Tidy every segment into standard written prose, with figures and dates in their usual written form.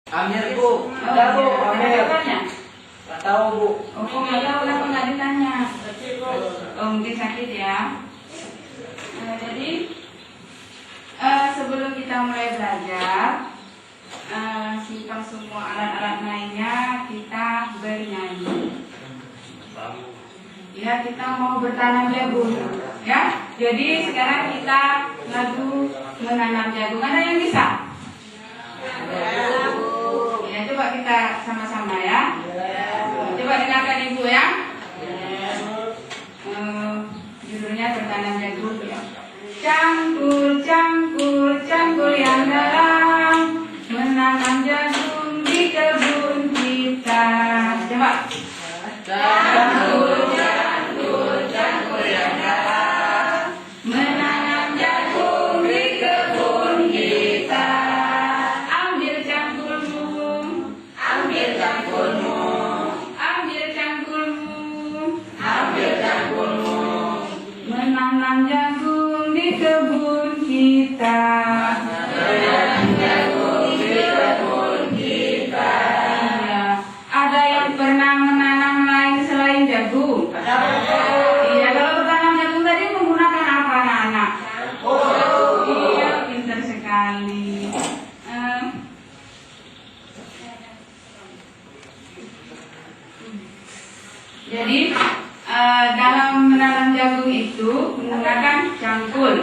Amir Bu, ada Bu, Amir. Nggak tahu Bu. Oh, nggak tahu, kenapa nggak ditanya? Oh, mungkin sakit ya. Jadi sebelum kita mulai belajar, simpan semua alat-alat mainnya, kita bernyanyi. Ya, kita mau bertanam jagung. Ya, jadi sekarang kita lagu menanam jagung. Ada yang bisa? Ya, coba kita sama-sama ya. Coba dengarkan Ibu ya. Judulnya bertanam jagung ya. Cangkul, cangkul, cangkul yang dalam, menanam jagung di kebun kita. Coba. Cangkul, cangkul, cangkul yang dalam, menanam jagung di kebun kita. Ambil cangkulmu, ambil cangkulmu, ambil cangkulmu, ambil cangkulmu, menanam jagung di kebun kita. Menanam jagung di kebun kita. Iya. Ada yang pernah menanam lain selain jagung? Iya, kalau bertanam jagung tadi menggunakan apa anak-anak? Iya, pintar sekali. Jadi dalam menanam jagung itu menggunakan cangkul,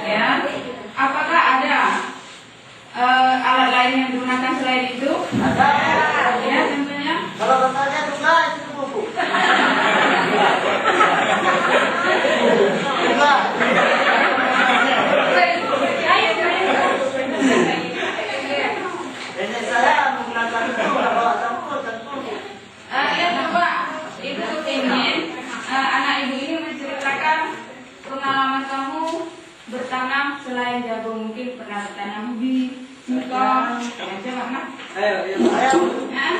ya. Apakah ada alat lain yang digunakan selain itu? Ada. Ya, tentunya. Kalau bertanya juga itu Bu. Juga. Nenek saya menggunakan itu bawa cangkul. Ya, coba Ibu ingin anak Ibu ini menceritakan pengalaman kamu bertanam selain jagung. Mungkin pernah bertanam ubi, singkong. Ya, coba nak. Ayo. Hah?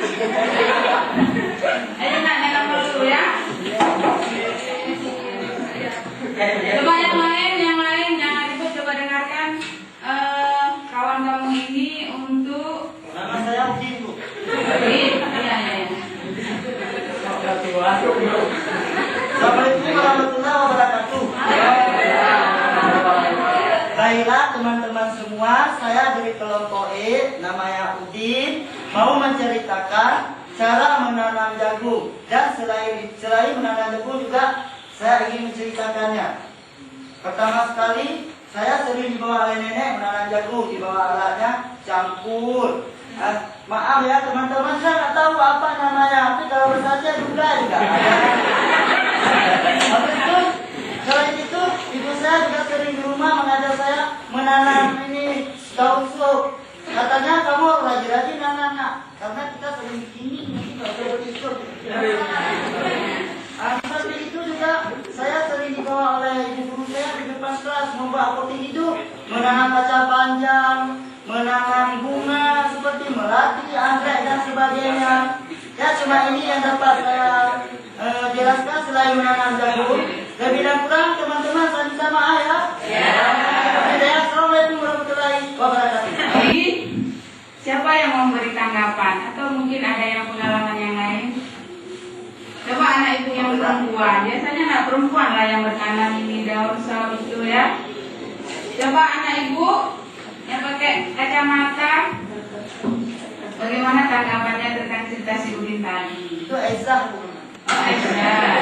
Ayo nak, jangan dulu ya. Coba yang lain yang Ibu coba dengarkan. Kawan kamu ini untuk Nama saya Uji Bu. iya. Assalamualaikum warahmatullahi wabarakatuh. Baiklah teman-teman semua, saya dari kelompok E, namanya Udin, mau menceritakan cara menanam jagung. Dan selain menanam jagung juga saya ingin menceritakannya. Pertama sekali, saya sering dibawa oleh nenek menanam jagung, dibawa alatnya cangkul. Maaf ya teman-teman, saya nggak tahu apa namanya, tapi kalau bersaja juga. Habis itu, selain itu, ibu saya juga sering di rumah mengajar saya menanam ini daun sup. Katanya kamu harus rajin-rajin nanam nak, karena kita sering begini, nanti nggak bisa berisuk. Seperti itu juga saya sering dibawa oleh ibu guru saya di depan kelas membuat apotik hidup, menanam kacang panjang, menanam bunga seperti melati, anggrek dan sebagainya. Ya, cuma ini yang dapat saya jelaskan selain menanam jagung. Lebih dan kurang teman-teman saling sama ya. Assalamualaikum warahmatullahi wabarakatuh. Jadi, siapa yang mau memberi tanggapan atau mungkin ada yang pengalaman yang lain? Coba anak Ibu yang perempuan, biasanya anak perempuan lah yang bertanam ini daun sawi itu ya. Coba anak Ibu yang pakai kacamata, bagaimana tanggapannya tentang cerita si Udin tadi? Itu Aisyah. Oh, Aisyah.